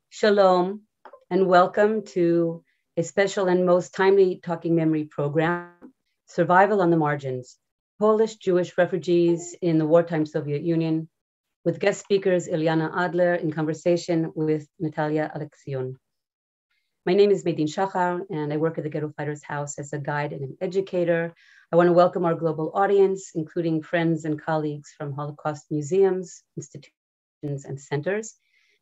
Shalom, and welcome to a special and most timely Talking Memory program, Survival on the Margins, Polish Jewish Refugees in the Wartime Soviet Union, with guest speakers Eliyana Adler in conversation with Natalia Aleksiun. My name is Medin Shachar, and I work at the Ghetto Fighters House as a guide and an educator. I want to welcome our global audience, including friends and colleagues from Holocaust museums, institutions, and centers,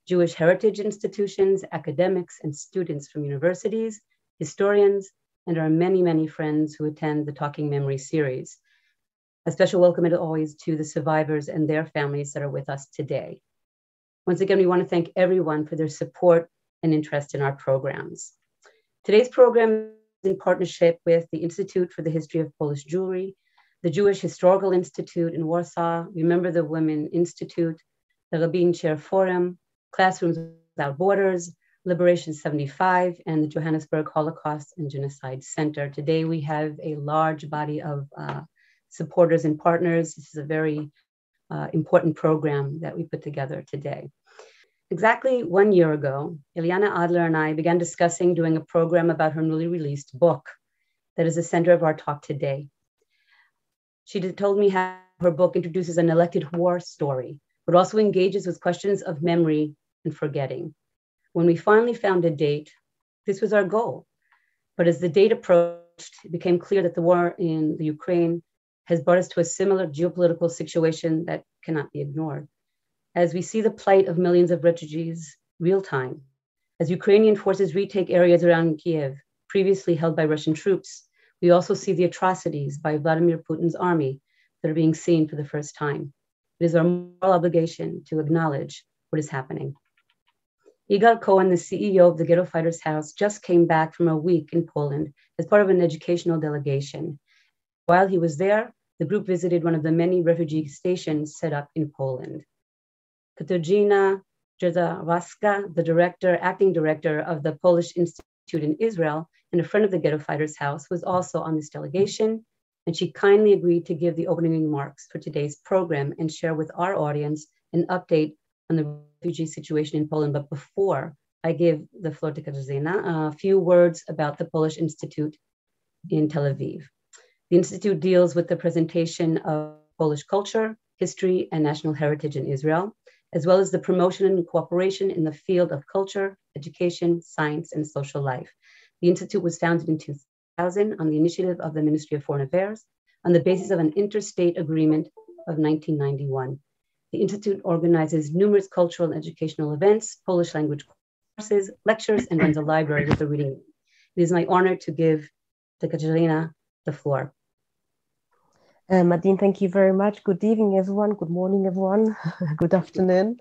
Jewish heritage institutions, academics, and students from universities, historians, and our many, many friends who attend the Talking Memory series. A special welcome, as always, to the survivors and their families that are with us today. Once again, we want to thank everyone for their support and interest in our programs. Today's program is in partnership with the Institute for the History of Polish Jewry, the Jewish Historical Institute in Warsaw, Remember the Women Institute, the Rabin Chair Forum, Classrooms Without Borders, Liberation 75, and the Johannesburg Holocaust and Genocide Center. Today, we have a large body of supporters and partners. This is a very important program that we put together today. Exactly 1 year ago, Eliyana Adler and I began discussing doing a program about her newly released book that is the center of our talk today. She told me how her book introduces an elected war story, but also engages with questions of memory and forgetting. When we finally found a date, this was our goal. But as the date approached, it became clear that the war in the Ukraine has brought us to a similar geopolitical situation that cannot be ignored. As we see the plight of millions of refugees real time, as Ukrainian forces retake areas around Kiev previously held by Russian troops, we also see the atrocities by Vladimir Putin's army that are being seen for the first time. It is our moral obligation to acknowledge what is happening. Igal Cohen, the CEO of the Ghetto Fighters House, just came back from a week in Poland as part of an educational delegation. While he was there, the group visited one of the many refugee stations set up in Poland. Katarzyna Jezawska, the acting director of the Polish Institute in Israel, and a friend of the Ghetto Fighters House, was also on this delegation, and she kindly agreed to give the opening remarks for today's program and share with our audience an update on the refugee situation in Poland. But before I give the floor to Katarzyna, a few words about the Polish Institute in Tel Aviv. The Institute deals with the presentation of Polish culture, history, and national heritage in Israel, as well as the promotion and cooperation in the field of culture, education, science, and social life. The Institute was founded in 2000 on the initiative of the Ministry of Foreign Affairs on the basis of an interstate agreement of 1991. The Institute organizes numerous cultural and educational events, Polish language courses, lectures, and runs a library with a reading room. It is my honor to give to Katarzyna the floor. Madine, thank you very much. Good evening, everyone. Good morning, everyone. Good afternoon.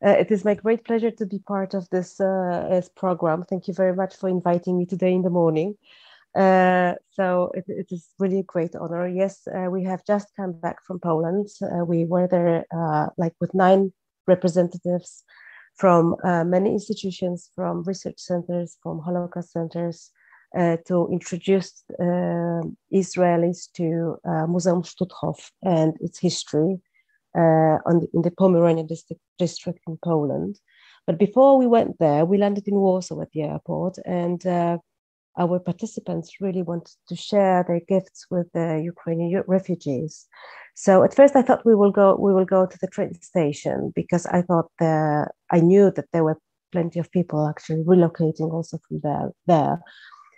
It is my great pleasure to be part of this program. Thank you very much for inviting me today in the morning. So it is really a great honor. Yes, we have just come back from Poland. We were there with 9 representatives from many institutions, from research centers, from Holocaust centers, to introduce Israelis to Museum Stutthof and its history in the Pomeranian district in Poland. But before we went there, we landed in Warsaw at the airport, and our participants really wanted to share their gifts with the Ukrainian refugees. So at first I thought we will go to the train station, because I knew that there were plenty of people actually relocating also from there.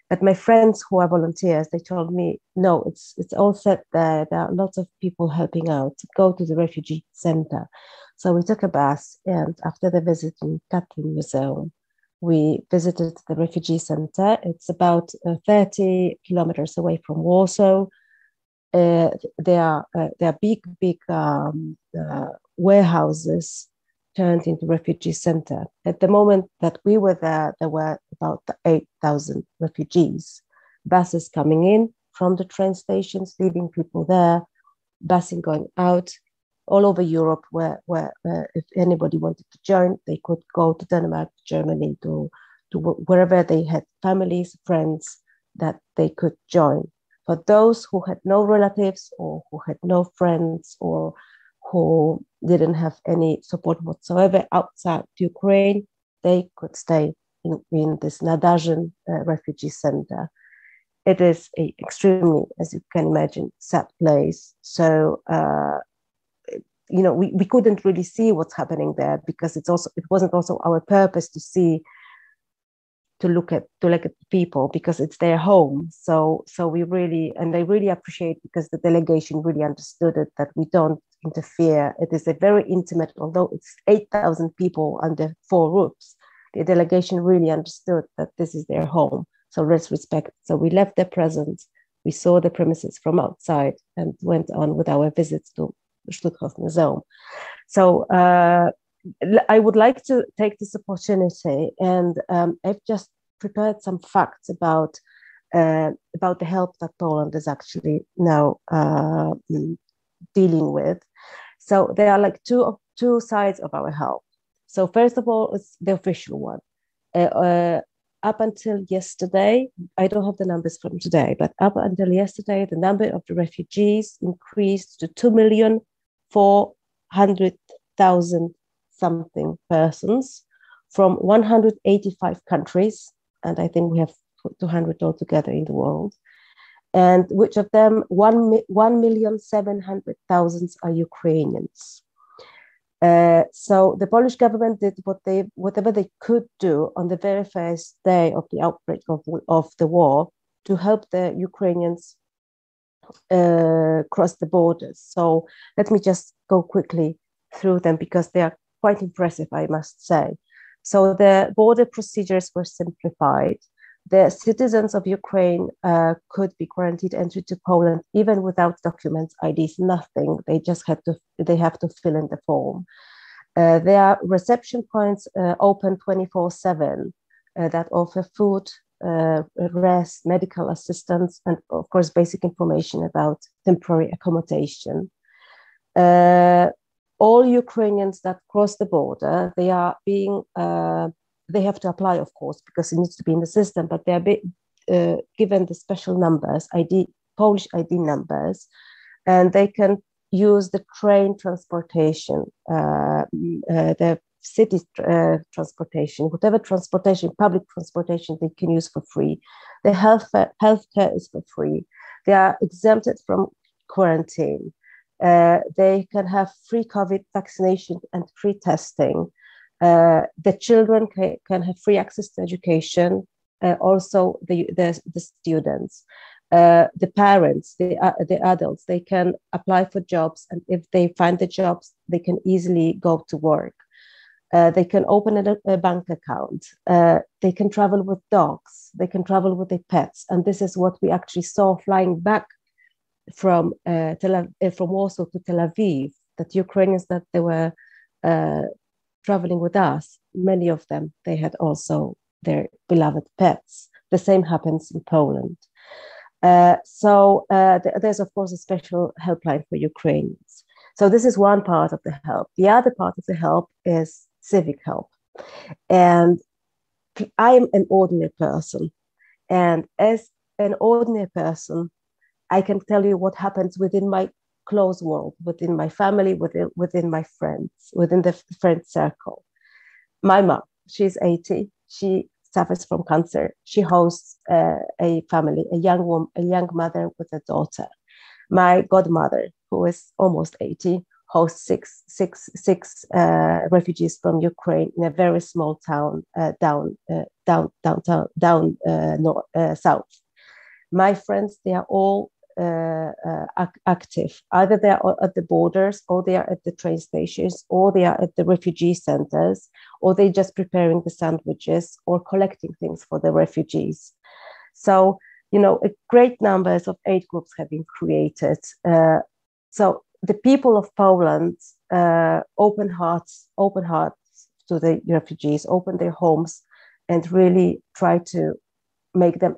But my friends who are volunteers, they told me, no, it's all set there. There are lots of people helping out. Go to the refugee center. So we took a bus, and after the visit in Katyn Museum, we visited the refugee center. It's about 30 kilometers away from Warsaw. There are big warehouses turned into refugee center. At the moment that we were there were about 8,000 refugees. Buses coming in from the train stations, leaving people there, busing going out. All over Europe, where if anybody wanted to join, they could go to Denmark, Germany, to wherever they had families, friends that they could join. For those who had no relatives or who had no friends or who didn't have any support whatsoever outside Ukraine, they could stay in this Nadazhin refugee center. It is a extremely, as you can imagine, sad place. So, we couldn't really see what's happening there because it wasn't also our purpose to look at the people because it's their home. So we really, and I really appreciate because the delegation really understood it, that we don't interfere. It is a very intimate, although it's 8,000 people under 4 roofs, the delegation really understood that this is their home. So let's respect. So we left their presence. We saw the premises from outside and went on with our visits to the Stuttgart Museum. So I would like to take this opportunity, and I've just prepared some facts about the help that Poland is actually now dealing with. So there are like two sides of our help. So first of all, it's the official one. Up until yesterday, I don't have the numbers from today, but up until yesterday, the number of the refugees increased to 2,400,000 something persons from 185 countries, and I think we have 200 altogether in the world, and which of them 1,700,000 are Ukrainians. So the Polish government did whatever they could do on the very first day of the outbreak of the war to help the Ukrainians cross the borders. So let me just go quickly through them because they are quite impressive, I must say. So the border procedures were simplified. The citizens of Ukraine could be guaranteed entry to Poland even without documents, IDs, nothing. They just have to fill in the form. There are reception points open 24/7 that offer food, rest, medical assistance, and of course basic information about temporary accommodation. All Ukrainians that cross the border, they are being they have to apply, of course, because it needs to be in the system, but they are given the special numbers, Polish ID numbers, and they can use the train transportation, the city transportation, whatever transportation, public transportation they can use for free. The healthcare is for free. They are exempted from quarantine. They can have free COVID vaccination and free testing. The children can have free access to education, also the students. The parents, the adults, they can apply for jobs, and if they find the jobs, they can easily go to work. They can open a bank account. They can travel with dogs. They can travel with their pets, and this is what we actually saw flying back from Warsaw to Tel Aviv. That Ukrainians that they were traveling with us, many of them, they had also their beloved pets. The same happens in Poland. There's, of course, a special helpline for Ukrainians. So this is one part of the help. The other part of the help is civic help. And I'm an ordinary person. And as an ordinary person, I can tell you what happens within my close world, within my family, within my friends, within the friend circle. My mom, she's 80. She suffers from cancer. She hosts a family, a young mother with a daughter. My godmother, who is almost 80, hosts six refugees from Ukraine in a very small town down south. My friends, they are all active. Either they are at the borders, or they are at the train stations, or they are at the refugee centers, or they're just preparing the sandwiches or collecting things for the refugees. So, a great numbers of aid groups have been created. So the people of Poland open hearts to the refugees, open their homes, and really try to make them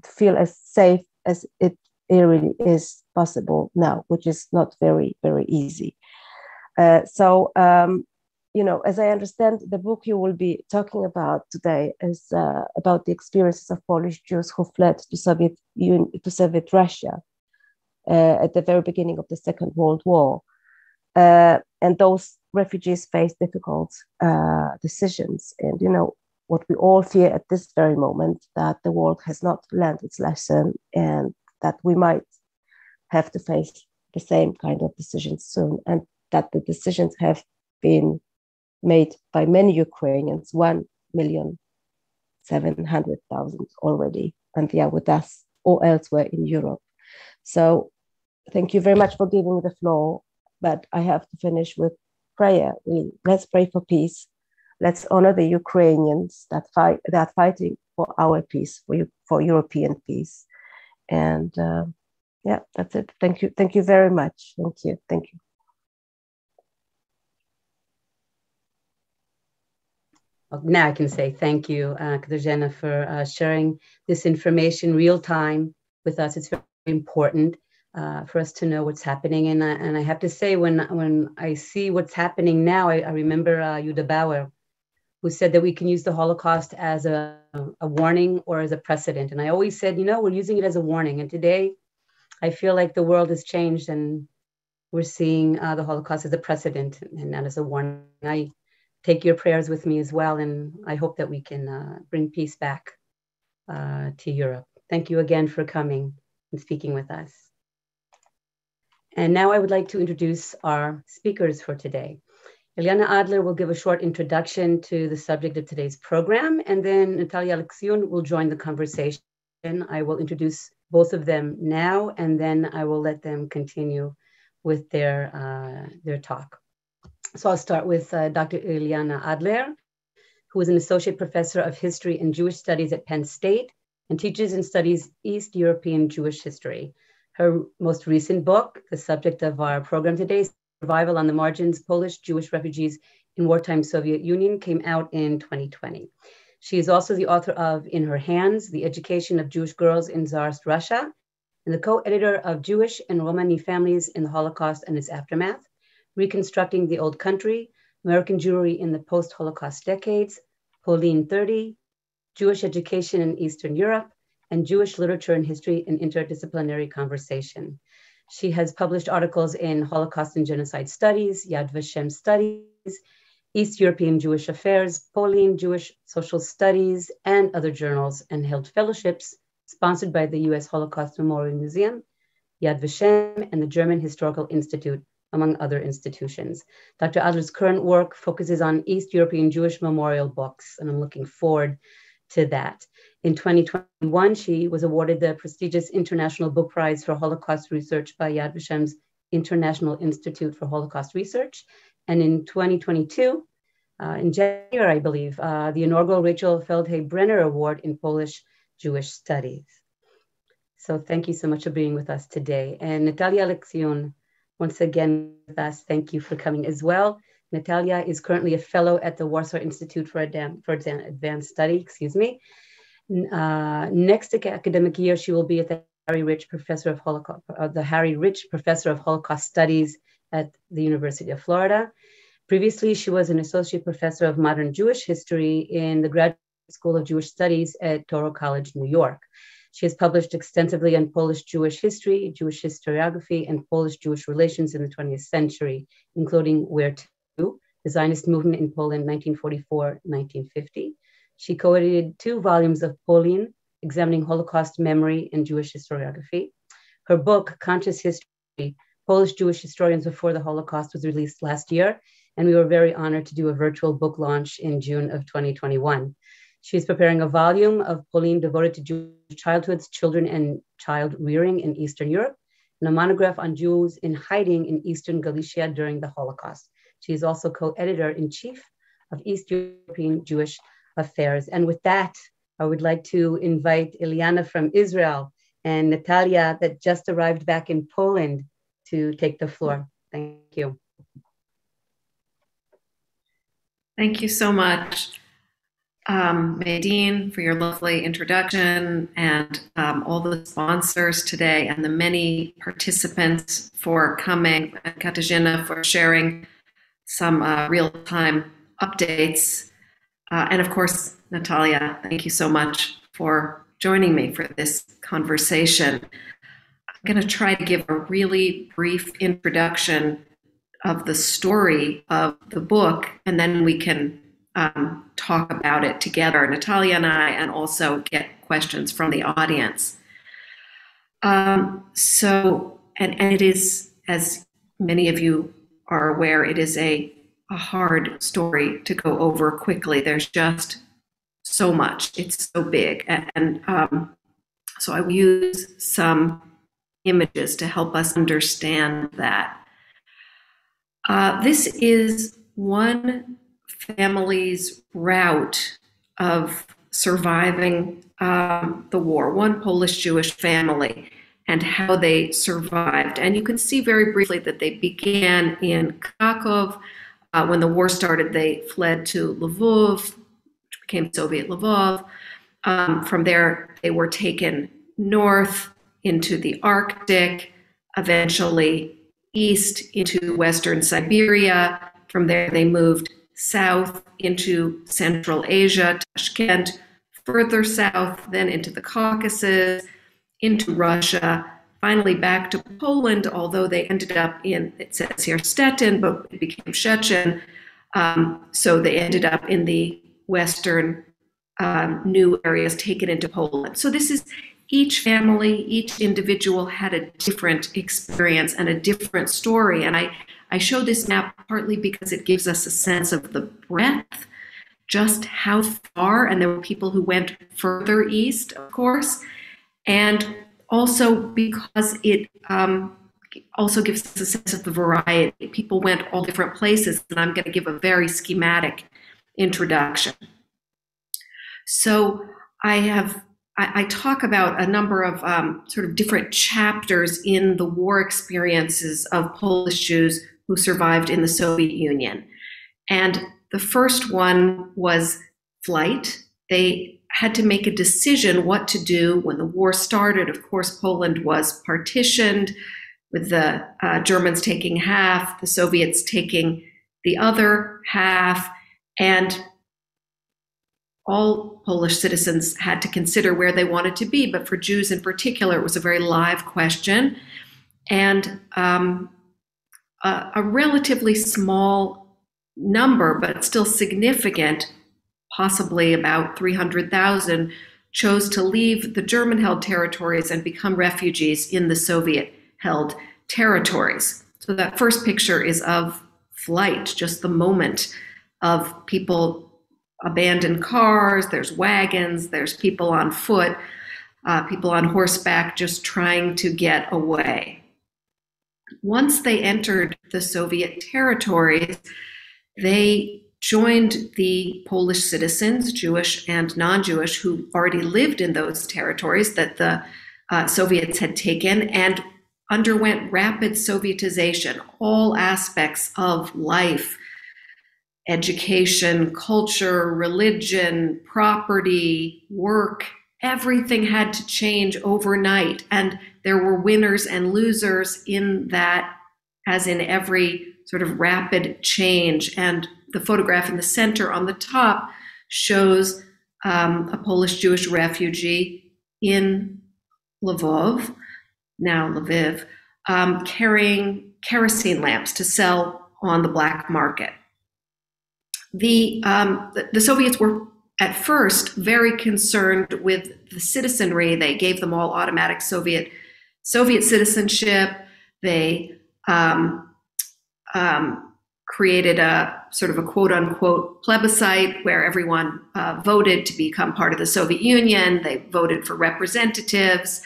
feel as safe as it really is possible now, which is not very, very easy. As I understand, the book you will be talking about today is about the experiences of Polish Jews who fled to Soviet Russia at the very beginning of the Second World War. And those refugees face difficult decisions. And, what we all fear at this very moment, that the world has not learned its lesson and that we might have to face the same kind of decisions soon, and that the decisions have been made by many Ukrainians, 1,700,000 already, and they are with us or elsewhere in Europe. So thank you very much for giving me the floor, but I have to finish with prayer. Let's pray for peace. Let's honor the Ukrainians that are fighting for our peace, for European peace. And yeah, that's it. Thank you. Thank you very much. Thank you. Thank you. Now I can say thank you, Katarzyna, for sharing this information real time with us. It's very important for us to know what's happening. And I have to say, when I see what's happening now, I remember Yuda Bauer, who said that we can use the Holocaust as a warning or as a precedent. And I always said, we're using it as a warning. And today, I feel like the world has changed and we're seeing the Holocaust as a precedent and not as a warning. I take your prayers with me as well, and I hope that we can bring peace back to Europe. Thank you again for coming and speaking with us. And now I would like to introduce our speakers for today. Eliyana Adler will give a short introduction to the subject of today's program, and then Natalia Aleksiun will join the conversation. I will introduce both of them now, and then I will let them continue with their talk. So I'll start with Dr. Eliyana Adler, who is an associate professor of history and Jewish studies at Penn State and teaches and studies East European Jewish history. Her most recent book, the subject of our program today, is Survival on the Margins, Polish Jewish Refugees in Wartime Soviet Union, came out in 2020. She is also the author of In Her Hands, The Education of Jewish Girls in Tsarist Russia, and the co-editor of Jewish and Romani Families in the Holocaust and its Aftermath, Reconstructing the Old Country, American Jewry in the Post-Holocaust Decades, Poland 30, Jewish Education in Eastern Europe, and Jewish Literature and History in Interdisciplinary Conversation. She has published articles in Holocaust and Genocide Studies, Yad Vashem Studies, East European Jewish Affairs, Poland Jewish Social Studies, and other journals, and held fellowships sponsored by the U.S. Holocaust Memorial Museum, Yad Vashem, and the German Historical Institute, among other institutions. Dr. Adler's current work focuses on East European Jewish memorial books, and I'm looking forward to that. In 2021, she was awarded the prestigious International Book Prize for Holocaust Research by Yad Vashem's International Institute for Holocaust Research. And in 2022, in January, I believe, the inaugural Rachel Feldhay-Brenner Award in Polish Jewish Studies. So thank you so much for being with us today. And Natalia Aleksiun, once again with us, thank you for coming as well. Natalia is currently a fellow at the Warsaw Institute for Advanced Study, next academic year, she will be at the Harry Rich Professor of Holocaust Studies at the University of Florida. Previously, she was an associate professor of modern Jewish history in the Graduate School of Jewish Studies at Touro College, New York. She has published extensively on Polish Jewish history, Jewish historiography, and Polish Jewish relations in the 20th century, including Where To, the Zionist movement in Poland, 1944-1950. She co-edited 2 volumes of Poland, examining Holocaust memory and Jewish historiography. Her book, Conscious History, Polish Jewish Historians Before the Holocaust, was released last year, and we were very honored to do a virtual book launch in June of 2021. She is preparing a volume of Poland devoted to Jewish childhoods, children, and child rearing in Eastern Europe, and a monograph on Jews in hiding in Eastern Galicia during the Holocaust. She is also co-editor-in-chief of East European Jewish Affairs. And with that, I would like to invite Eliyana from Israel and Natalia that just arrived back in Poland to take the floor. Thank you. Thank you so much, Medine, for your lovely introduction, and all the sponsors today and the many participants for coming, and Katarzyna for sharing some real-time updates. And of course, Natalia, thank you so much for joining me for this conversation. I'm going to try to give a really brief introduction of the story of the book, and then we can talk about it together, Natalia and I, and also get questions from the audience. And it is, as many of you are aware, it is a hard story to go over quickly. There's just so much. It's so big. And so I will use some images to help us understand that. This is one family's route of surviving the war, one Polish Jewish family, and how they survived. And you can see very briefly that they began in Krakow. When the war started, they fled to Lvov, which became Soviet Lvov. From there, they were taken north into the Arctic, eventually east into Western Siberia. From there, they moved south into Central Asia, Tashkent, further south, then into the Caucasus, into Russia, finally back to Poland, although they ended up in, it says here, Stettin, but it became Szczecin. So they ended up in the Western new areas taken into Poland. So this is each family, each individual had a different experience and a different story. And I show this map partly because it gives us a sense of the breadth, just how far, and there were people who went further east, of course, and also because it also gives us a sense of the variety. People went all different places, and I'm going to give a very schematic introduction. So I talk about a number of sort of different chapters in the war experiences of Polish Jews who survived in the Soviet Union. And the first one was flight. They had to make a decision what to do when the war started. Of course, Poland was partitioned, with the Germans taking half, the Soviets taking the other half, and all Polish citizens had to consider where they wanted to be. But for Jews in particular, it was a very live question. And a relatively small number, but still significant, possibly about 300,000, chose to leave the German-held territories and become refugees in the Soviet-held territories. So that first picture is of flight, just the moment of people abandoned cars, there's wagons, there's people on foot, people on horseback just trying to get away. Once they entered the Soviet territories, they joined the Polish citizens, Jewish and non-Jewish, who already lived in those territories that the Soviets had taken, and underwent rapid Sovietization. All aspects of life, education, culture, religion, property, work, everything had to change overnight. And there were winners and losers in that, as in every sort of rapid change. And the photograph in the center on the top shows a Polish Jewish refugee in Lvov, now Lviv, carrying kerosene lamps to sell on the black market. The Soviets were at first very concerned with the citizenry. They gave them all automatic Soviet citizenship. They created a sort of a quote unquote plebiscite where everyone voted to become part of the Soviet Union. They voted for representatives.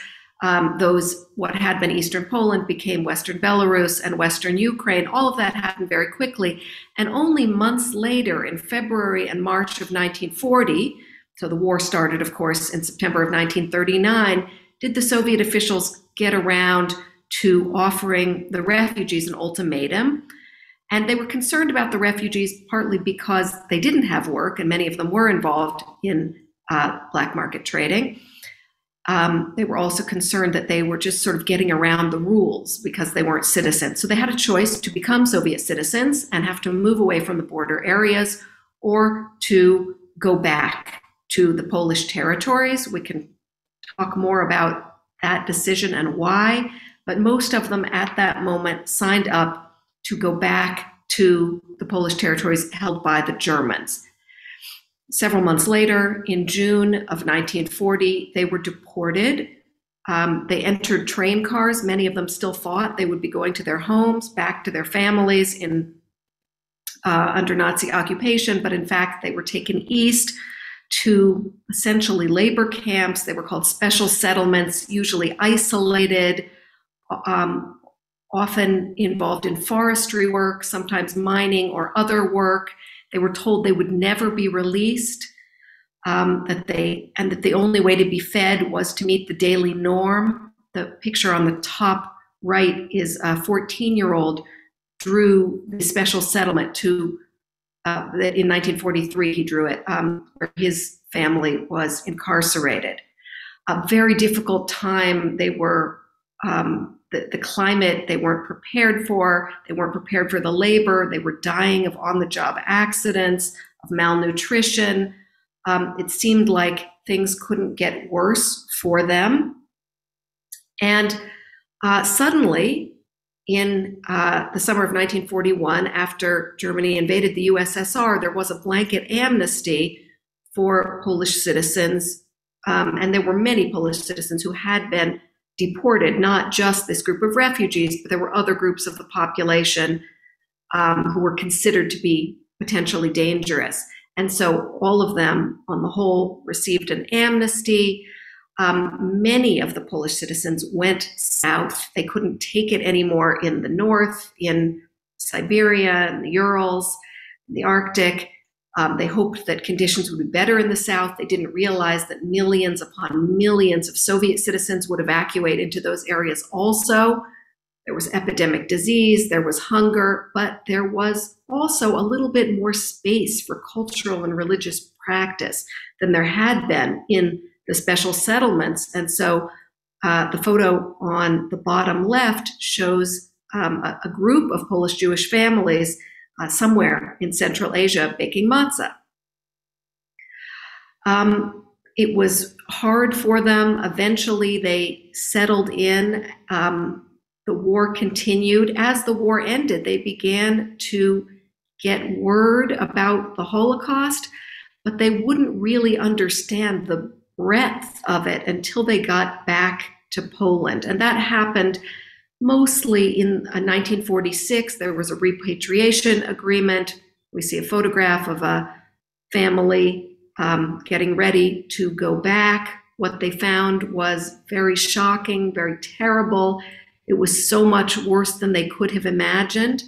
Those, what had been Eastern Poland became Western Belarus and Western Ukraine. All of that happened very quickly. And only months later, in February and March of 1940, so the war started, of course, in September of 1939, did the Soviet officials get around to offering the refugees an ultimatum. And they were concerned about the refugees partly because they didn't have work, and many of them were involved in black market trading. They were also concerned that they were just sort of getting around the rules because they weren't citizens. So they had a choice to become Soviet citizens and have to move away from the border areas, or to go back to the Polish territories. We can talk more about that decision and why, but most of them at that moment signed up to go back to the Polish territories held by the Germans. Several months later, in June of 1940, they were deported. They entered train cars. Many of them still thought they would be going to their homes, back to their families under Nazi occupation, but in fact, they were taken east to essentially labor camps. They were called special settlements, usually isolated, often involved in forestry work, sometimes mining or other work. They were told they would never be released, that the only way to be fed was to meet the daily norm. The picture on the top right is a 14-year-old drew the special settlement that in 1943 he drew it, where his family was incarcerated. A very difficult time. They were the climate they weren't prepared for. They weren't prepared for the labor. They were dying of on-the-job accidents, of malnutrition. It seemed like things couldn't get worse for them. And suddenly, in the summer of 1941, after Germany invaded the USSR, there was a blanket amnesty for Polish citizens. And there were many Polish citizens who had been deported, not just this group of refugees, but there were other groups of the population who were considered to be potentially dangerous. And so all of them, on the whole, received an amnesty. Many of the Polish citizens went south. They couldn't take it anymore in the north, in Siberia, in the Urals, in the Arctic. They hoped that conditions would be better in the south. They didn't realize that millions upon millions of Soviet citizens would evacuate into those areas also. There was epidemic disease, there was hunger, but there was also a little bit more space for cultural and religious practice than there had been in the special settlements. And so the photo on the bottom left shows a group of Polish Jewish families somewhere in Central Asia baking matzah. It was hard for them. Eventually, they settled in. The war continued. As the war ended, they began to get word about the Holocaust, but they wouldn't really understand the breadth of it until they got back to Poland. And that happened mostly in 1946. There was a repatriation agreement. We see a photograph of a family getting ready to go back. What they found was very shocking, very terrible. It was so much worse than they could have imagined.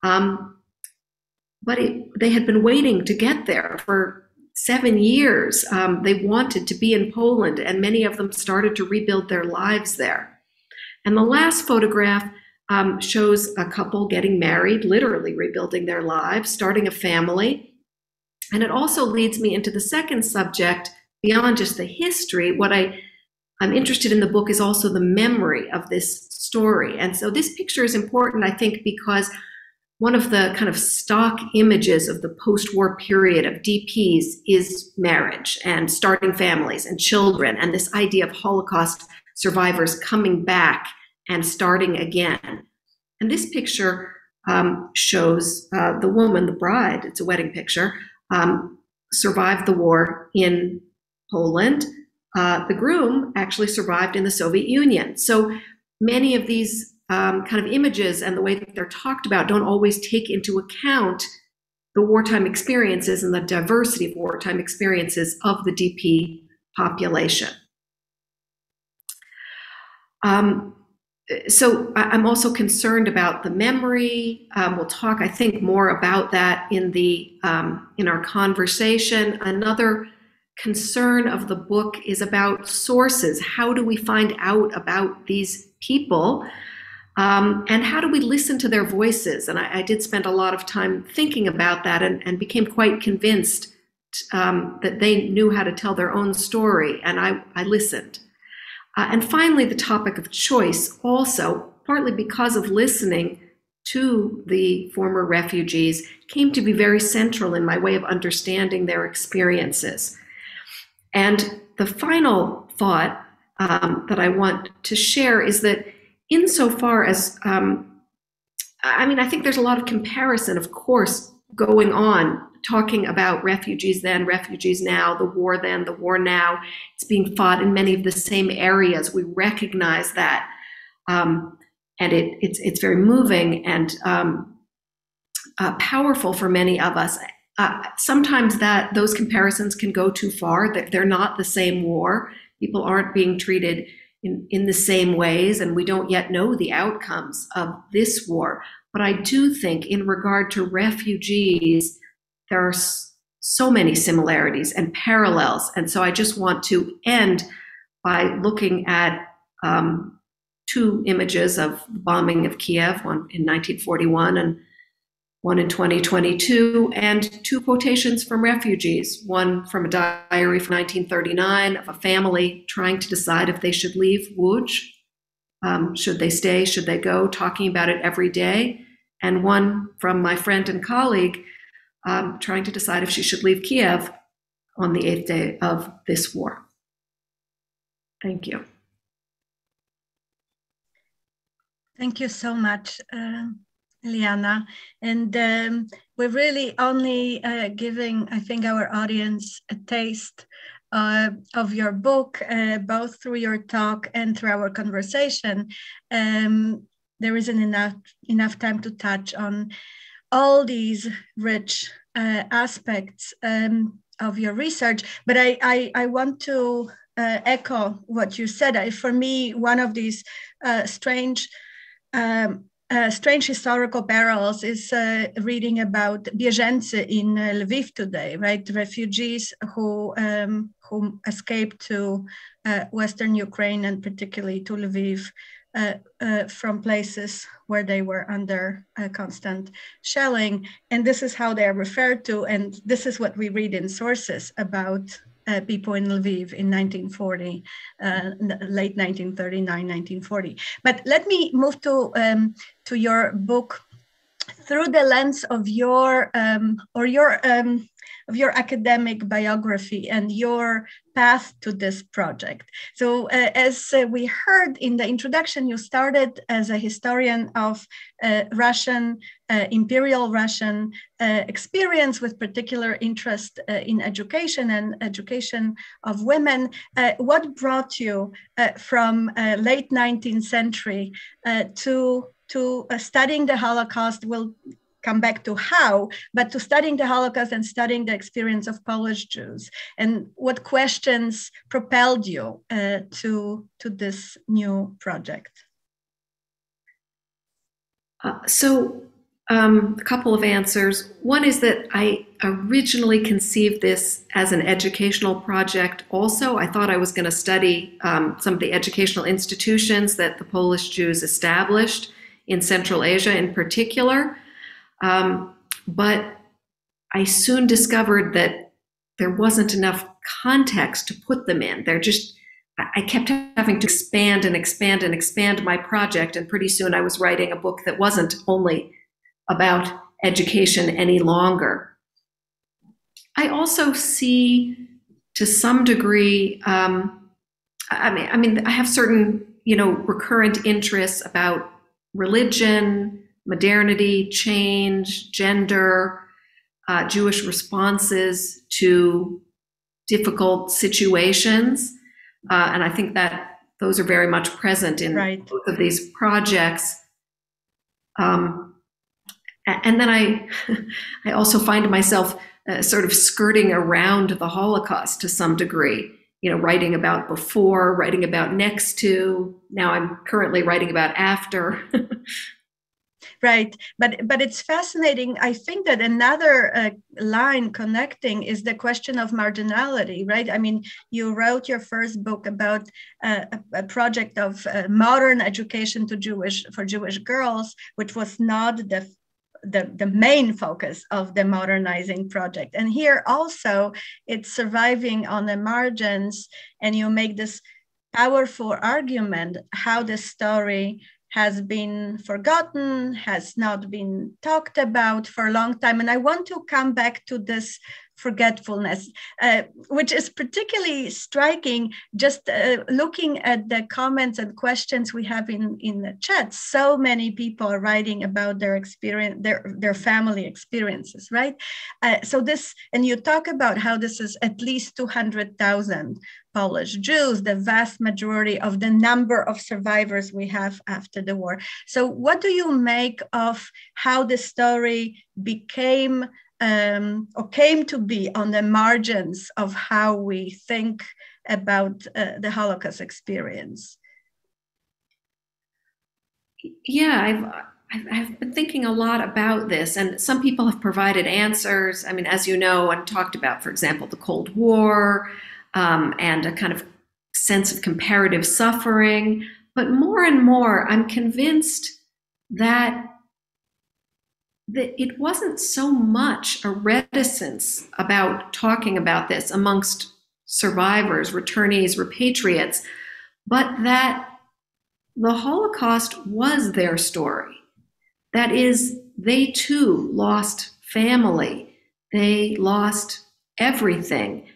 But they had been waiting to get there for 7 years. They wanted to be in Poland, and many of them started to rebuild their lives there. And the last photograph shows a couple getting married, literally rebuilding their lives, starting a family. And it also leads me into the second subject, beyond just the history. What I'm interested in the book is also the memory of this story. And so this picture is important, I think, because one of the kind of stock images of the post-war period of DPs is marriage and starting families and children, and this idea of Holocaust survivors coming back and starting again. And this picture shows the woman, the bride, it's a wedding picture, survived the war in Poland. The groom actually survived in the Soviet Union. So many of these kind of images and the way that they're talked about don't always take into account the wartime experiences and the diversity of wartime experiences of the DP population. So I'm also concerned about the memory. We'll talk, I think, more about that in our conversation. Another concern of the book is about sources. How do we find out about these people? And how do we listen to their voices? And I did spend a lot of time thinking about that and became quite convinced that they knew how to tell their own story, and I listened. And finally, the topic of choice also, partly because of listening to the former refugees, came to be very central in my way of understanding their experiences. And the final thought that I want to share is that insofar as I mean, I think there's a lot of comparison, of course, going on, talking about refugees then, refugees now, the war then, the war now. It's being fought in many of the same areas. We recognize that. And it's very moving and powerful for many of us. Sometimes those comparisons can go too far. They're not the same war. People aren't being treated in the same ways, and we don't yet know the outcomes of this war. But I do think in regard to refugees, there are so many similarities and parallels. And so I just want to end by looking at two images of the bombing of Kiev, one in 1941 and one in 2022, and two quotations from refugees, one from a diary from 1939 of a family trying to decide if they should leave Łódź, should they stay, should they go, talking about it every day, and one from my friend and colleague trying to decide if she should leave Kiev on the 8th day of this war. Thank you. Thank you so much, Eliyana. And we're really only giving, I think, our audience a taste of your book, both through your talk and through our conversation. There isn't enough time to touch on all these rich aspects of your research, but I want to echo what you said. For me, one of these strange historical parallels is reading about bieżeńcy in Lviv today, right? Refugees who escaped to Western Ukraine and particularly to Lviv from places where they were under constant shelling. And this is how they are referred to. And this is what we read in sources about people in Lviv in 1940, late 1939, 1940. But let me move to your book through the lens of your academic biography and your path to this project. So as we heard in the introduction, you started as a historian of Russian, Imperial Russian experience with particular interest in education and education of women. What brought you from late 19th century to studying the Holocaust? We'll come back to how, but to studying the Holocaust and studying the experience of Polish Jews, and what questions propelled you to this new project? A couple of answers. One is that I originally conceived this as an educational project also. I thought I was going to study some of the educational institutions that the Polish Jews established in Central Asia in particular. But I soon discovered that there wasn't enough context to put them in. I kept having to expand and expand and expand my project, and pretty soon I was writing a book that wasn't only about education any longer. I also see, to some degree, I mean, I have certain, recurrent interests about religion, modernity, change, gender, Jewish responses to difficult situations. And I think that those are very much present in both of these projects. And then I also find myself sort of skirting around the Holocaust to some degree, writing about before, writing about next to, now I'm currently writing about after. Right, but it's fascinating. I think that another line connecting is the question of marginality, right? I mean, you wrote your first book about a project of modern education for Jewish girls, which was not the main focus of the modernizing project. And here also, it's surviving on the margins, and you make this powerful argument how the story has been forgotten, has not been talked about for a long time. And I want to come back to this forgetfulness, which is particularly striking just looking at the comments and questions we have in the chat. So many people are writing about their experience, their family experiences, right? So this, and you talk about how this is at least 200,000 Polish Jews, the vast majority of the number of survivors we have after the war. So what do you make of how the story became or came to be on the margins of how we think about the Holocaust experience? Yeah, I've been thinking a lot about this, and some people have provided answers. I mean, as you know, I've talked about, for example, the Cold War and a kind of sense of comparative suffering. But more and more, I'm convinced that it wasn't so much a reticence about talking about this amongst survivors, returnees, repatriates, but that the Holocaust was their story. That is, they too lost family, they lost everything,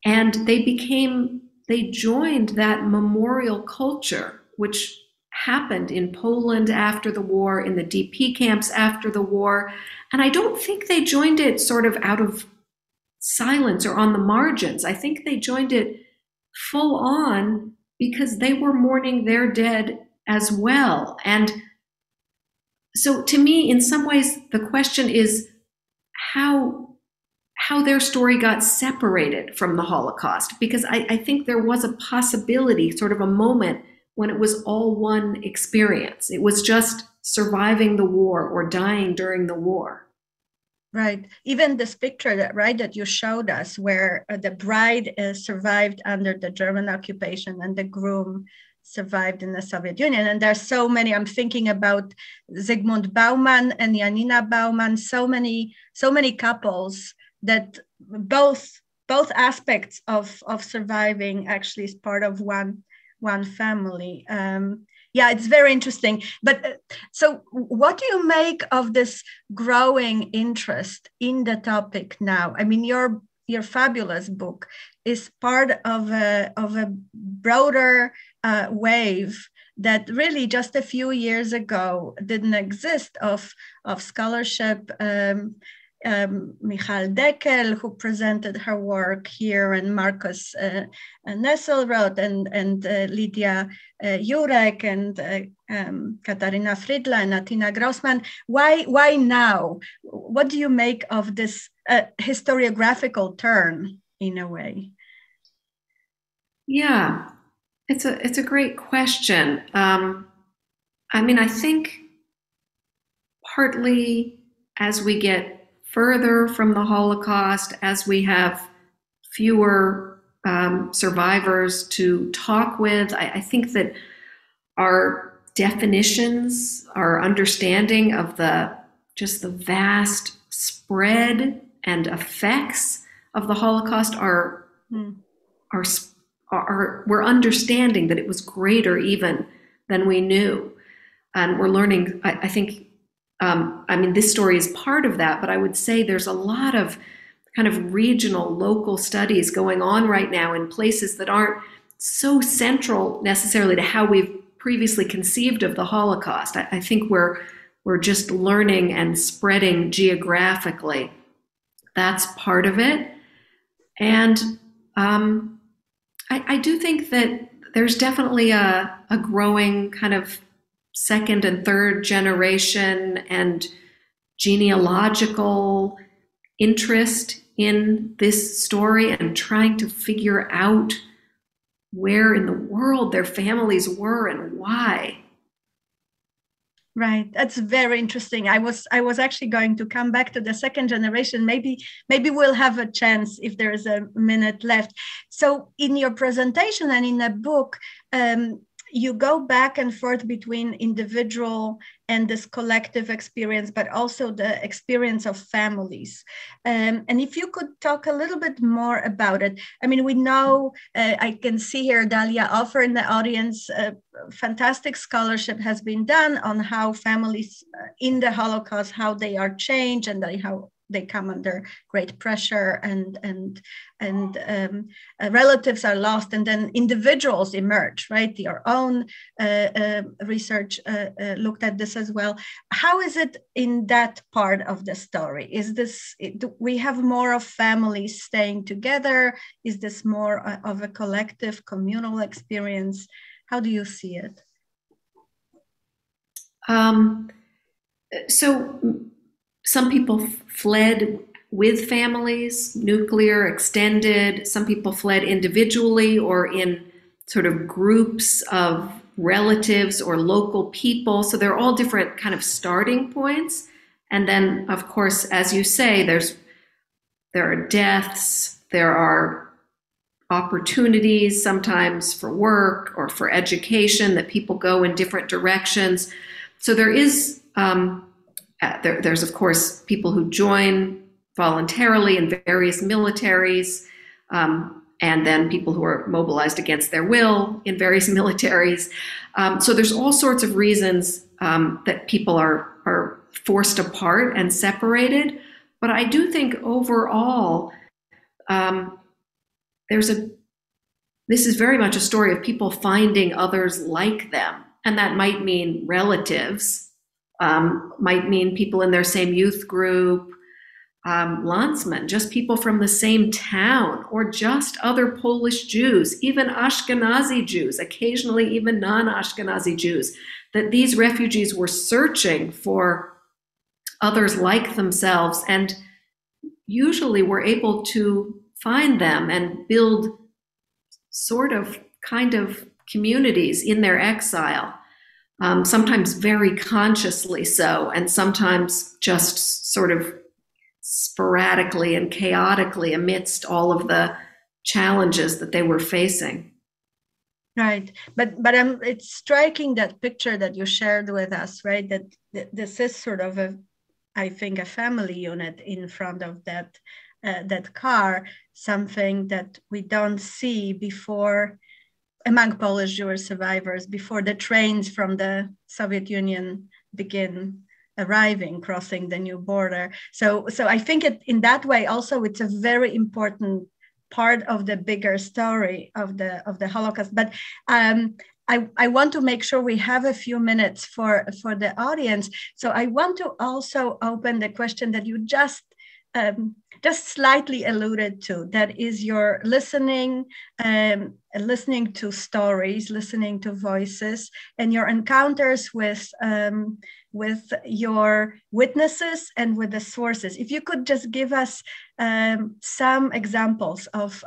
and they joined that memorial culture, which happened in Poland after the war, in the DP camps after the war. And I don't think they joined it sort of out of silence or on the margins. I think they joined it full on because they were mourning their dead as well. And so to me, in some ways, the question is how their story got separated from the Holocaust, because I think there was a possibility, sort of a moment when it was all one experience. It was just surviving the war or dying during the war. Right. Even this picture that you showed us, where the bride survived under the German occupation and the groom survived in the Soviet Union. And there's so many, I'm thinking about Zygmunt Bauman and Janina Bauman, so many couples that both aspects of surviving actually is part of one family. Yeah, it's very interesting. But so what do you make of this growing interest in the topic now? I mean, your fabulous book is part of a broader wave that really just a few years ago didn't exist, of scholarship. Michal Deckel, who presented her work here, and Marcus Nesselroth, and Lydia Jurek, and Katarina Fridla, and Natina Grossman. Why now? What do you make of this historiographical turn, in a way? Yeah, it's a great question. I mean, I think partly as we get further from the Holocaust, as we have fewer survivors to talk with, I think that our definitions, our understanding of the vast spread and effects of the Holocaust we're understanding that it was greater even than we knew. And we're learning, I think, I mean, this story is part of that, but I would say there's a lot of kind of regional, local studies going on right now in places that aren't so central necessarily to how we've previously conceived of the Holocaust. I think we're just learning and spreading geographically. That's part of it. And I do think that there's definitely a growing kind of second and third generation and genealogical interest in this story and trying to figure out where in the world their families were and why. Right, that's very interesting. I was actually going to come back to the second generation. Maybe we'll have a chance if there is a minute left. So in your presentation and in the book, you go back and forth between individual and this collective experience, but also the experience of families. And if you could talk a little bit more about it. I mean, we know, I can see here Dalia Offer in the audience, fantastic scholarship has been done on how families in the Holocaust, how they are changed and how they come under great pressure, and relatives are lost, and then individuals emerge, right? Your own research looked at this as well. How is it in that part of the story? Do we have more of families staying together? Is this more of a collective communal experience? How do you see it? So some people fled with families, nuclear, extended. Some people fled individually or in sort of groups of relatives or local people. So they're all different kind of starting points. And then, of course, as you say, there are deaths, there are opportunities sometimes for work or for education, that people go in different directions. So there is, there's of course people who join voluntarily in various militaries, and then people who are mobilized against their will in various militaries. So there's all sorts of reasons that people are forced apart and separated. But I do think overall, this is very much a story of people finding others like them. And that might mean relatives, might mean people in their same youth group, landsmen, just people from the same town, or just other Polish Jews, even Ashkenazi Jews, occasionally even non-Ashkenazi Jews, that these refugees were searching for others like themselves, and usually were able to find them and build sort of kind of communities in their exile, sometimes very consciously so, and sometimes just sort of sporadically and chaotically amidst all of the challenges that they were facing. Right, but it's striking, that picture that you shared with us, right? That this is sort of I think a family unit in front of that car, something that we don't see before among Polish Jewish survivors, before the trains from the Soviet Union begin arriving, crossing the new border. So I think in that way also it's a very important part of the bigger story of the Holocaust. But I want to make sure we have a few minutes for the audience. So I want to also open the question that you just slightly alluded to, that is your listening to stories, listening to voices, and your encounters with your witnesses and with the sources. If you could just give us some examples of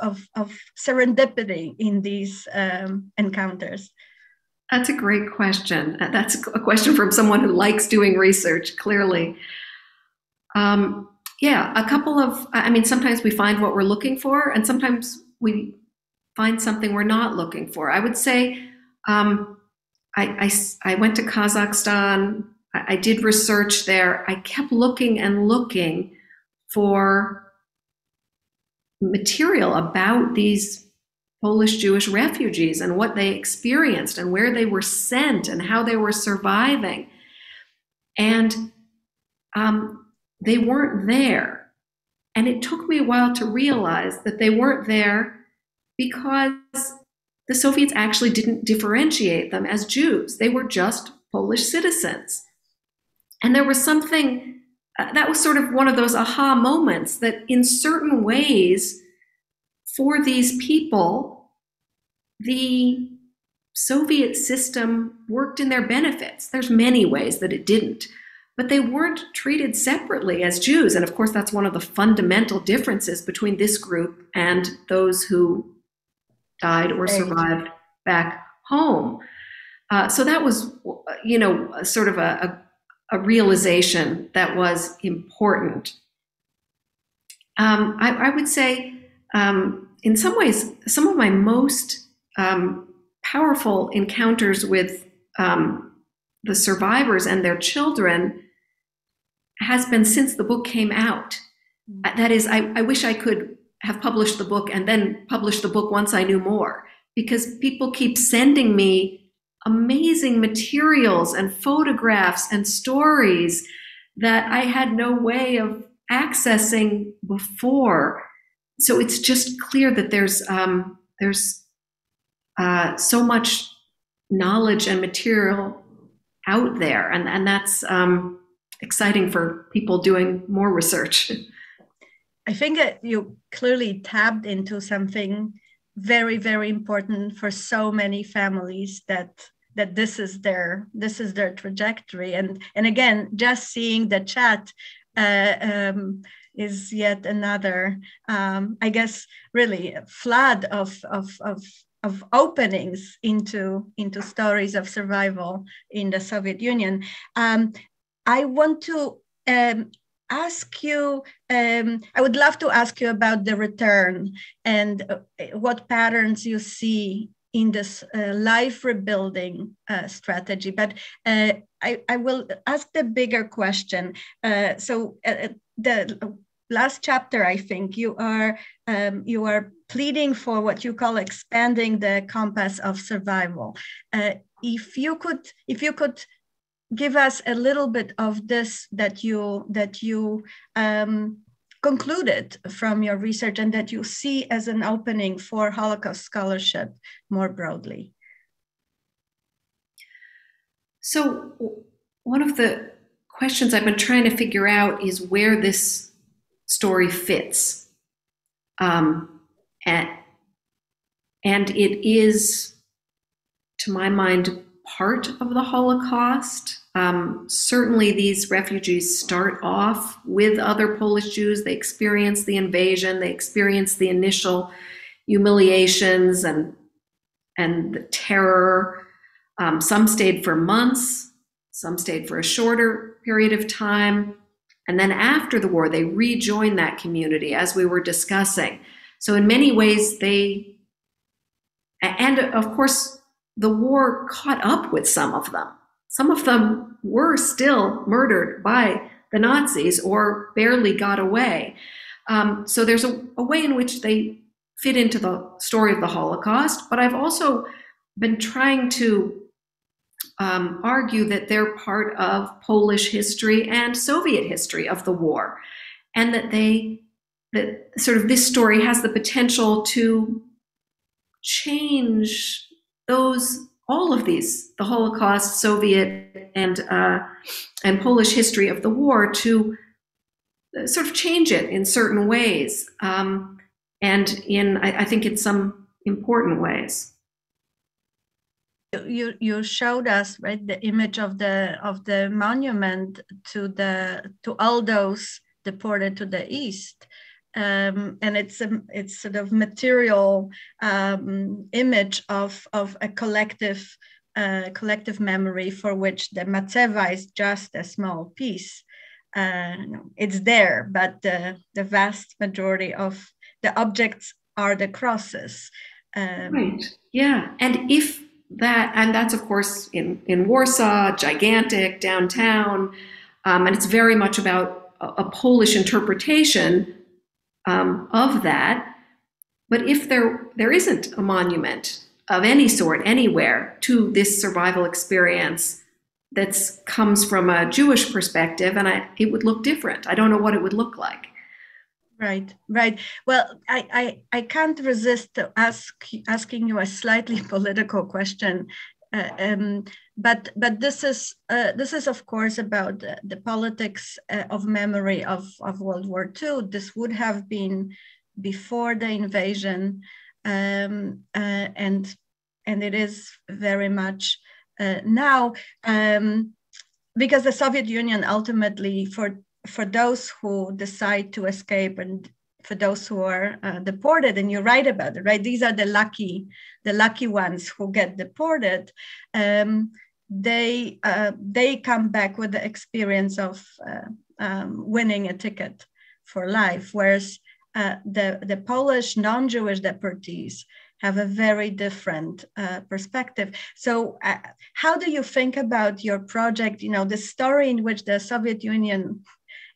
serendipity in these encounters. That's a great question. That's a question from someone who likes doing research, clearly. Yeah, a couple of, sometimes we find what we're looking for, and sometimes we find something we're not looking for. I would say I went to Kazakhstan. I did research there. I kept looking and looking for material about these Polish Jewish refugees and what they experienced and where they were sent and how they were surviving. And they weren't there. And it took me a while to realize that they weren't there because the Soviets actually didn't differentiate them as Jews. They were just Polish citizens. And there was something that was sort of one of those aha moments, that in certain ways, for these people, the Soviet system worked in their benefits. There's many ways that it didn't, but they weren't treated separately as Jews. And of course, that's one of the fundamental differences between this group and those who died or survived back home. So that was, sort of a realization that was important. I would say, in some ways, some of my most powerful encounters with the survivors and their children has been since the book came out. That is, I wish I could have published the book and then published the book once I knew more, because people keep sending me amazing materials and photographs and stories that I had no way of accessing before. So it's just clear that there's so much knowledge and material out there, and that's exciting for people doing more research. I think that you clearly tapped into something very, very important for so many families, that this is their trajectory. And again, just seeing the chat is yet another, I guess, really a flood of openings into stories of survival in the Soviet Union. I want to ask you, I would love to ask you about the return and what patterns you see in this life rebuilding strategy. But I will ask the bigger question. So the last chapter, I think you are pleading for what you call expanding the compass of survival. If you could give us a little bit of this that you concluded from your research and that you see as an opening for Holocaust scholarship more broadly. So one of the questions I've been trying to figure out is where this story fits. And it is, to my mind, part of the Holocaust. Certainly these refugees start off with other Polish Jews. They experience the invasion, they experience the initial humiliations and the terror. Some stayed for months, some stayed for a shorter period of time. And then after the war, they rejoined that community, as we were discussing. So in many ways, and of course, the war caught up with some of them. Some of them were still murdered by the Nazis or barely got away. So there's a way in which they fit into the story of the Holocaust, but I've also been trying to argue that they're part of Polish history and Soviet history of the war, and that sort of this story has the potential to change all of these, the Holocaust, Soviet, and Polish history of the war, to sort of change it in certain ways, and I think in some important ways. You showed us, right, the image of the monument to all those deported to the east. And it's sort of material image of a collective memory for which the Matseva is just a small piece. It's there, but the vast majority of the objects are the crosses. Right. Yeah, and that's of course in Warsaw, gigantic downtown, and it's very much about a Polish interpretation of that. But if there isn't a monument of any sort anywhere to this survival experience that comes from a Jewish perspective, and it would look different. I don't know what it would look like. Right. Well, I can't resist asking you a slightly political question, but this is of course about the politics of memory of World War II. This would have been before the invasion, and it is very much now, because the Soviet Union ultimately, for those who decide to escape and for those who are deported, and you write about it, right? These are the lucky ones who get deported. They come back with the experience of winning a ticket for life, whereas the Polish non-Jewish deportees have a very different perspective. So how do you think about your project, the story in which the Soviet Union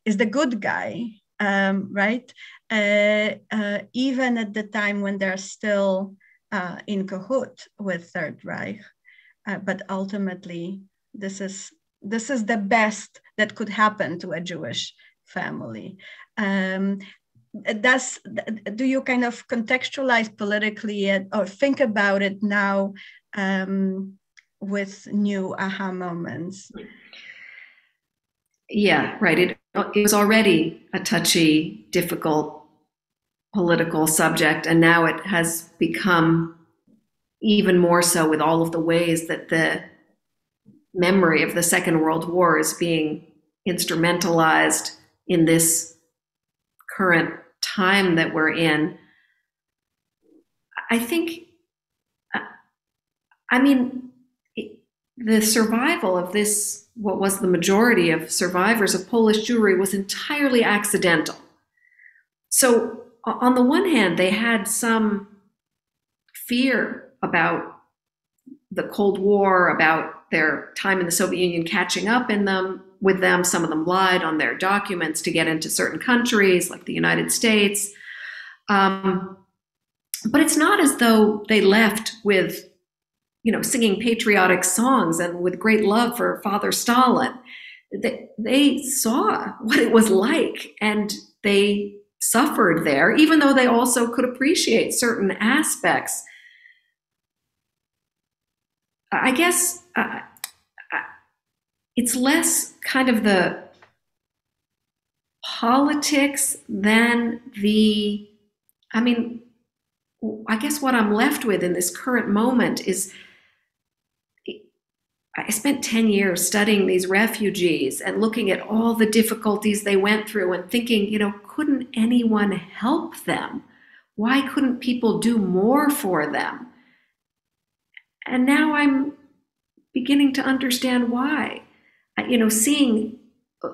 is the good guy, right? Even at the time when they're still in cahoot with Third Reich, but ultimately this is the best that could happen to a Jewish family. Do you kind of contextualize politically or think about it now with new aha moments? Yeah, right. It was already a touchy, difficult political subject, and now it has become even more so with all of the ways that the memory of the Second World War is being instrumentalized in this current time that we're in. I think, the survival of this, what was the majority of survivors of Polish Jewry, was entirely accidental. So on the one hand, they had some fear about the Cold War, about their time in the Soviet Union catching up with them. Some of them lied on their documents to get into certain countries, like the United States. But it's not as though they left with, singing patriotic songs and with great love for Father Stalin. They saw what it was like, and they suffered there, even though they also could appreciate certain aspects. I guess it's less kind of the politics than I guess what I'm left with in this current moment is I spent 10 years studying these refugees and looking at all the difficulties they went through and thinking, couldn't anyone help them? Why couldn't people do more for them? And now I'm beginning to understand why. Seeing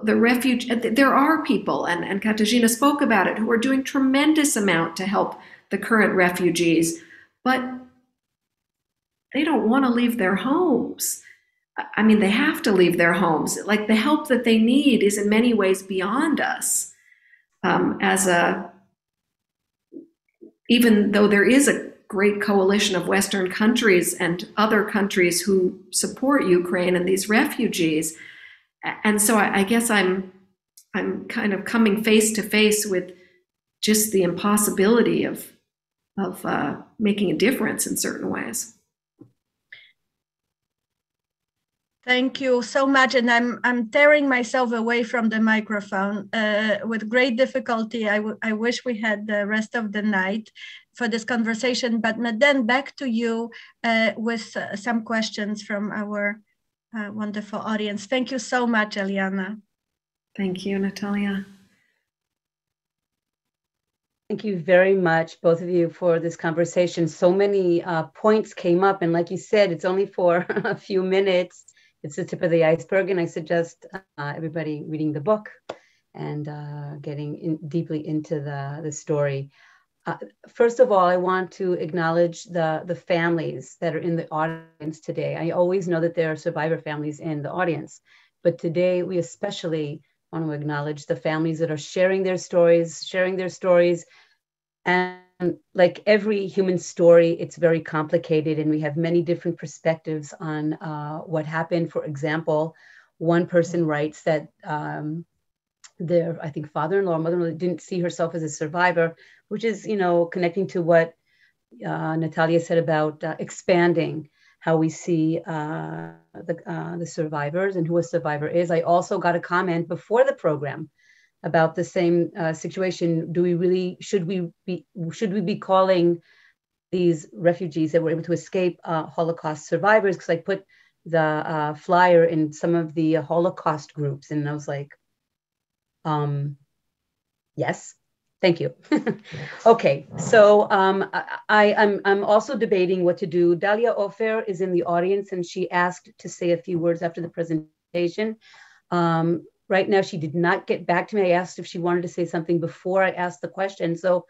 the refuge, there are people, and Katarzyna spoke about it, who are doing tremendous amount to help the current refugees, but they don't want to leave their homes. They have to leave their homes. Like, the help that they need is in many ways beyond us. Even though there is a great coalition of Western countries and other countries who support Ukraine and these refugees. And so I guess I'm kind of coming face to face with just the impossibility of making a difference in certain ways. Thank you so much, and I'm tearing myself away from the microphone with great difficulty. I wish we had the rest of the night for this conversation, but then back to you with some questions from our wonderful audience. Thank you so much, Eliyana. Thank you, Natalia. Thank you very much, both of you, for this conversation. So many points came up, and like you said, it's only for a few minutes. It's the tip of the iceberg, and I suggest everybody reading the book and getting deeply into the story. First of all, I want to acknowledge the families that are in the audience today. I always know that there are survivor families in the audience, but today we especially want to acknowledge the families that are sharing their stories. And like every human story, it's very complicated, and we have many different perspectives on what happened. For example, one person writes that their, I think, father-in-law or mother-in-law didn't see herself as a survivor, which is, connecting to what Natalia said about expanding how we see the survivors and who a survivor is. I also got a comment before the program about the same situation. Should we be calling these refugees that were able to escape Holocaust survivors? Because I put the flyer in some of the Holocaust groups, and I was like, yes, thank you. Okay, so I'm also debating what to do. Dalia Ofer is in the audience, and she asked to say a few words after the presentation. Right now, she did not get back to me. I asked if she wanted to say something before I asked the question. So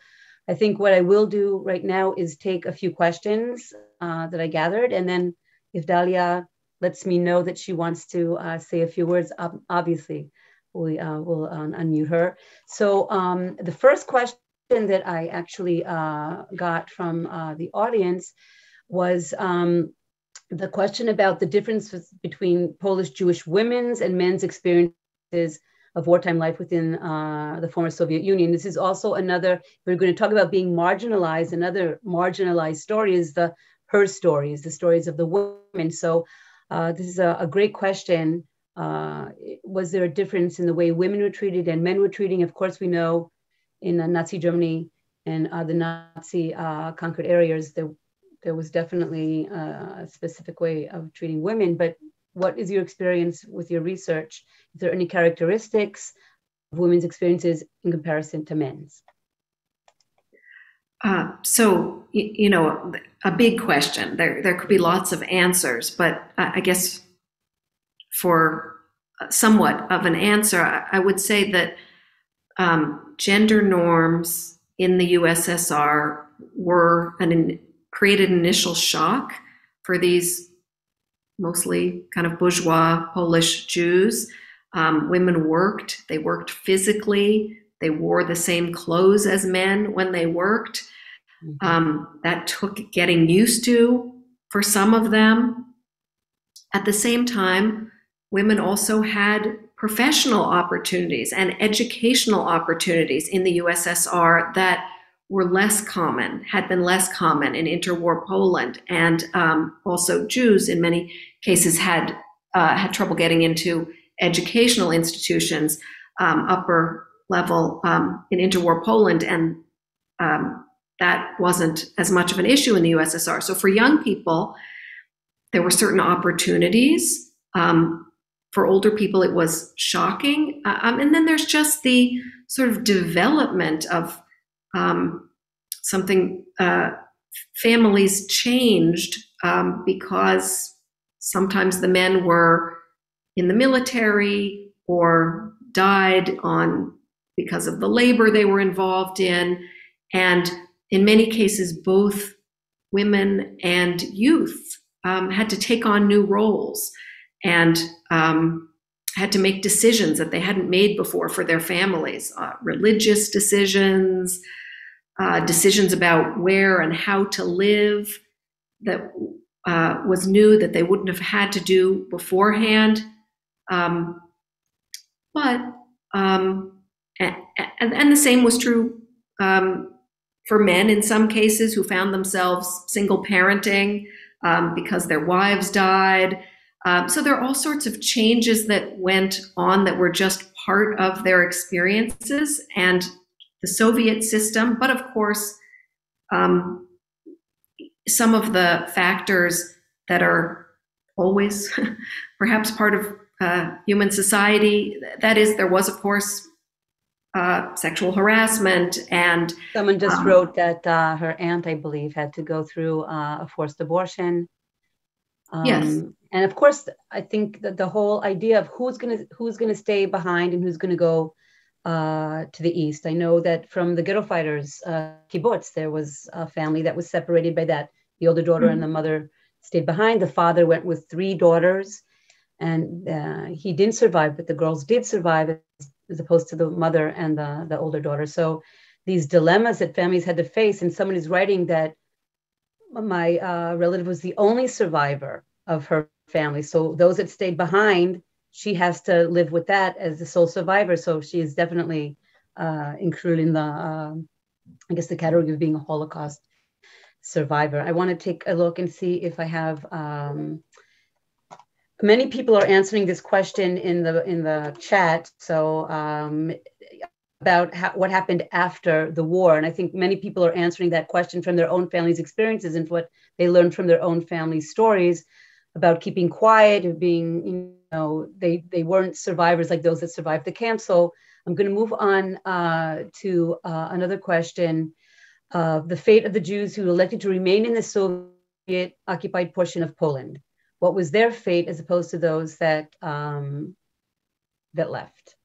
I think what I will do right now is take a few questions that I gathered. And then if Dalia lets me know that she wants to say a few words, obviously we will unmute her. So the first question that I actually got from the audience was the question about the differences between Polish Jewish women's and men's experiences of wartime life within the former Soviet Union. This is also another, we're going to talk about being marginalized. Another marginalized story is her stories, the stories of the women. So this is a great question. Was there a difference in the way women were treated and men were treated? Of course, we know in Nazi Germany and the Nazi conquered areas, there was definitely a specific way of treating women. But what is your experience with your research? Is there any characteristics of women's experiences in comparison to men's? So, you know, a big question. There could be lots of answers, but I guess for somewhat of an answer, I would say that gender norms in the USSR created an initial shock for these mostly kind of bourgeois Polish Jews. Women worked, they worked physically, they wore the same clothes as men when they worked. That took getting used to for some of them. At the same time, women also had professional opportunities and educational opportunities in the USSR that were less common, had been less common in interwar Poland. And also Jews in many cases had trouble getting into educational institutions, upper level in interwar Poland. And that wasn't as much of an issue in the USSR. So for young people, there were certain opportunities. For older people, it was shocking. And then there's just the sort of development of something. Families changed because sometimes the men were in the military or died because of the labor they were involved in. And in many cases, both women and youth had to take on new roles and had to make decisions that they hadn't made before for their families, religious decisions, decisions about where and how to live that was new, that they wouldn't have had to do beforehand. And the same was true for men in some cases who found themselves single parenting because their wives died. So there are all sorts of changes that went on that were just part of their experiences and the Soviet system. But of course, some of the factors that are always perhaps part of human society, that is, there was, of course, sexual harassment. And someone just wrote that her aunt, I believe, had to go through a forced abortion. Yes. And of course, I think that the whole idea of who's gonna stay behind and who's gonna go to the east. I know that from the ghetto fighters, kibbutz, there was a family that was separated by that. The older daughter and the mother stayed behind. The father went with 3 daughters, and he didn't survive, but the girls did survive, as opposed to the mother and the older daughter. So these dilemmas that families had to face, and someone is writing that my relative was the only survivor of her family. So those that stayed behind, she has to live with that as the sole survivor. So she is definitely included in the, I guess, the category of being a Holocaust survivor. I want to take a look and see if I have, many people are answering this question in the chat. So about what happened after the war. And I think many people are answering that question from their own family's experiences and what they learned from their own family stories about keeping quiet, of being, they weren't survivors like those that survived the camp. So I'm going to move on to another question. The fate of the Jews who elected to remain in the Soviet occupied portion of Poland. What was their fate as opposed to those that left?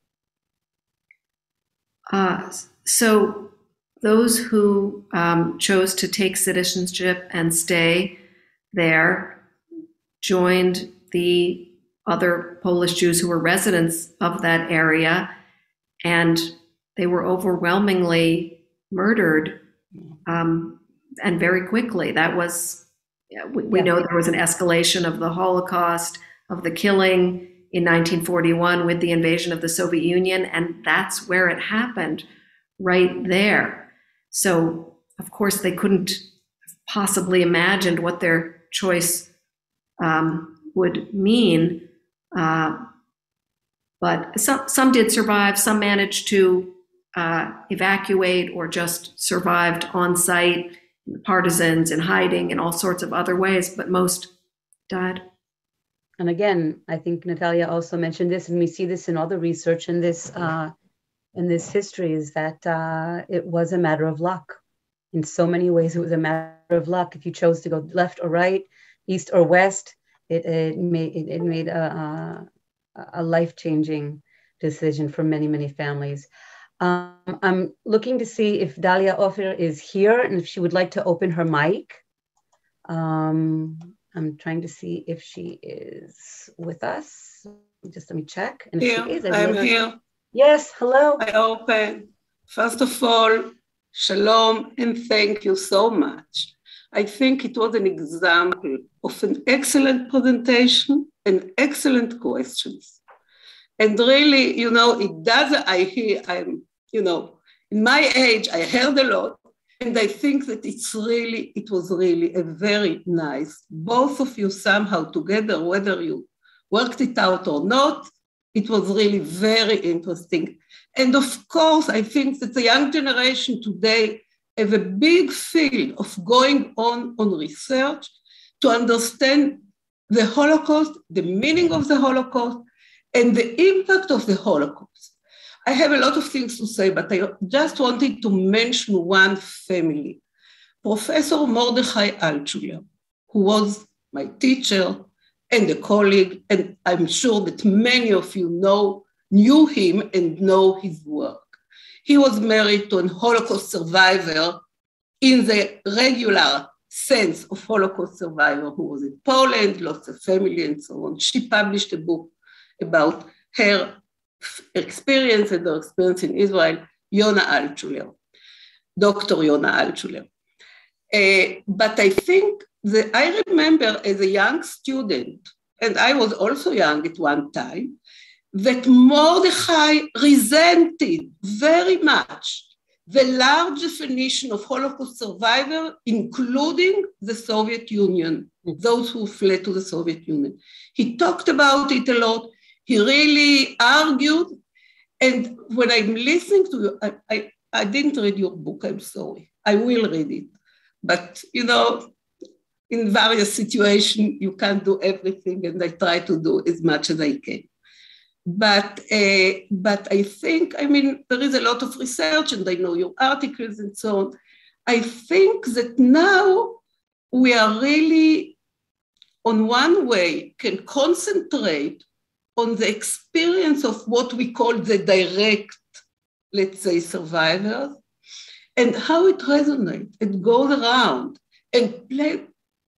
So those who chose to take citizenship and stay there joined the other Polish Jews who were residents of that area, and they were overwhelmingly murdered, and very quickly. That was, we know there was an escalation of the Holocaust, of the killing in 1941 with the invasion of the Soviet Union, and that's where it happened, right there. So, of course, they couldn't possibly imagined what their choice would mean. But some did survive. Some managed to evacuate or just survived on site, partisans in hiding, and all sorts of other ways, but most died. And again, I think Natalia also mentioned this, and we see this in all the research in this history, is that it was a matter of luck. In so many ways, it was a matter of luck. If you chose to go left or right, east or west, it made a life-changing decision for many, many families. I'm looking to see if Dalia Ofer is here and if she would like to open her mic. I'm trying to see if she is with us. Just let me check. And if she is, I'm here. Yes, hello. I open. First of all, shalom, and thank you so much. I think it was an example of an excellent presentation and excellent questions. And really, it does, in my age, I heard a lot, and I think that it was really a very nice, both of you somehow together, whether you worked it out or not, it was really very interesting. And of course, I think that the young generation today have a big field of going on research to understand the Holocaust, the meaning of the Holocaust, and the impact of the Holocaust. I have a lot of things to say, but I just wanted to mention one family. Professor Mordechai Altshuler, who was my teacher and a colleague, and I'm sure that many of you knew him and know his work. He was married to a Holocaust survivor in the regular sense of Holocaust survivor who was in Poland, lost a family and so on. She published a book about her experience and her experience in Israel, Yona Altshuler, Dr. Yona Altshuler. But I think that I remember as a young student, and I was also young at one time, that Mordechai resented very much the large definition of Holocaust survivor, including the Soviet Union, those who fled to the Soviet Union. He talked about it a lot. He really argued. And when I'm listening to you, I didn't read your book, I'm sorry. I will read it. But, in various situations, you can't do everything, and I try to do as much as I can. But I think, there is a lot of research, and I know your articles and so on. I think that now we are really, on one way, can concentrate on the experience of what we call the direct, let's say, survivors, and how it resonates, it goes around and plays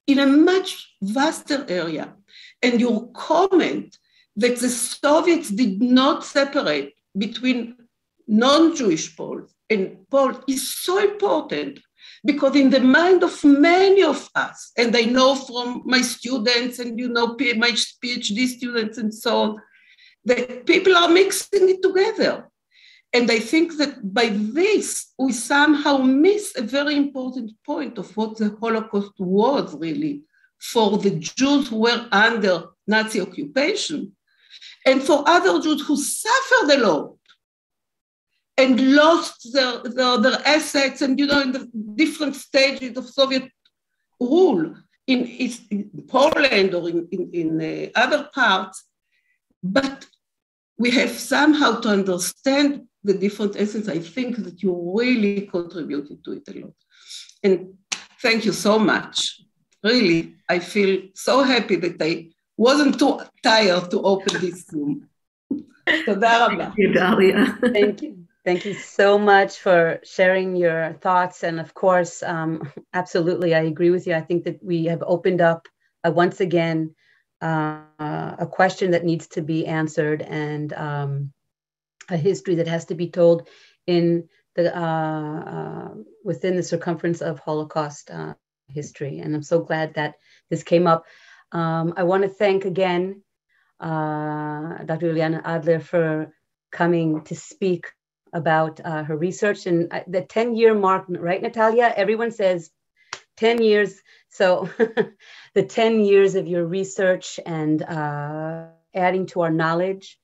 in a much vaster area. And your comment that the Soviets did not separate between non-Jewish Poles and Poles is so important, because in the mind of many of us, and I know from my students and my PhD students and so on, that people are mixing it together. And I think that by this, we somehow miss a very important point of what the Holocaust was really for the Jews who were under Nazi occupation, and for other Jews who suffered a lot and lost their assets and, in the different stages of Soviet rule in Poland or in other parts. But we have somehow to understand the different essence. I think that you really contributed to it a lot. And thank you so much. Really, I feel so happy that I wasn't too tired to open this Zoom. Thank you, Dalia. Thank you. Thank you so much for sharing your thoughts. And of course, absolutely, I agree with you. I think that we have opened up once again a question that needs to be answered, and a history that has to be told in the within the circumference of Holocaust history. And I'm so glad that this came up. I want to thank again Dr. Eliyana Adler, for coming to speak about her research and the 10-year mark, right, Natalia? Everyone says 10 years. So the 10 years of your research and adding to our knowledge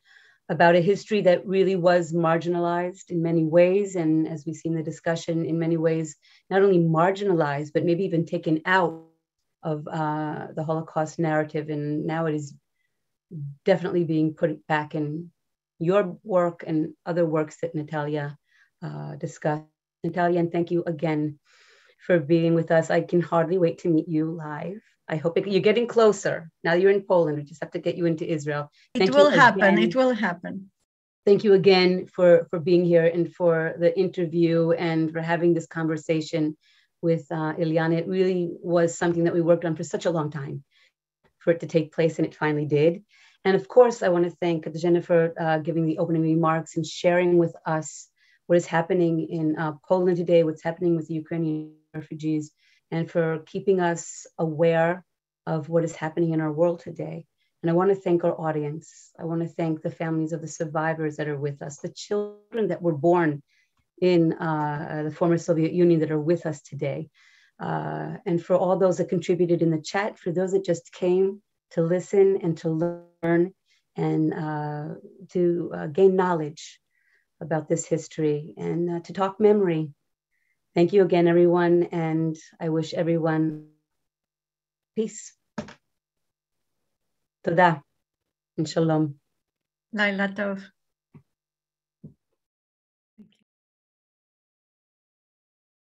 about a history that really was marginalized in many ways. And as we see in the discussion, in many ways, not only marginalized, but maybe even taken out of the Holocaust narrative. And now it is definitely being put back in your work and other works that Natalia discussed. Natalia, and thank you again for being with us. I can hardly wait to meet you live. I hope you're getting closer. Now you're in Poland. We just have to get you into Israel. It will happen. It will happen. Thank you again for being here and for the interview and for having this conversation with Eliyana. It really was something that we worked on for such a long time for it to take place, and it finally did. And of course, I want to thank Katarzyna for giving the opening remarks and sharing with us what is happening in Poland today, what's happening with the Ukrainian refugees, and for keeping us aware of what is happening in our world today. And I want to thank our audience. I want to thank the families of the survivors that are with us, the children that were born in the former Soviet Union that are with us today. And for all those that contributed in the chat, for those that just came to listen and to learn and to gain knowledge about this history and to talk memory. Thank you again, everyone, and I wish everyone peace. Toda and shalom. Laila tov.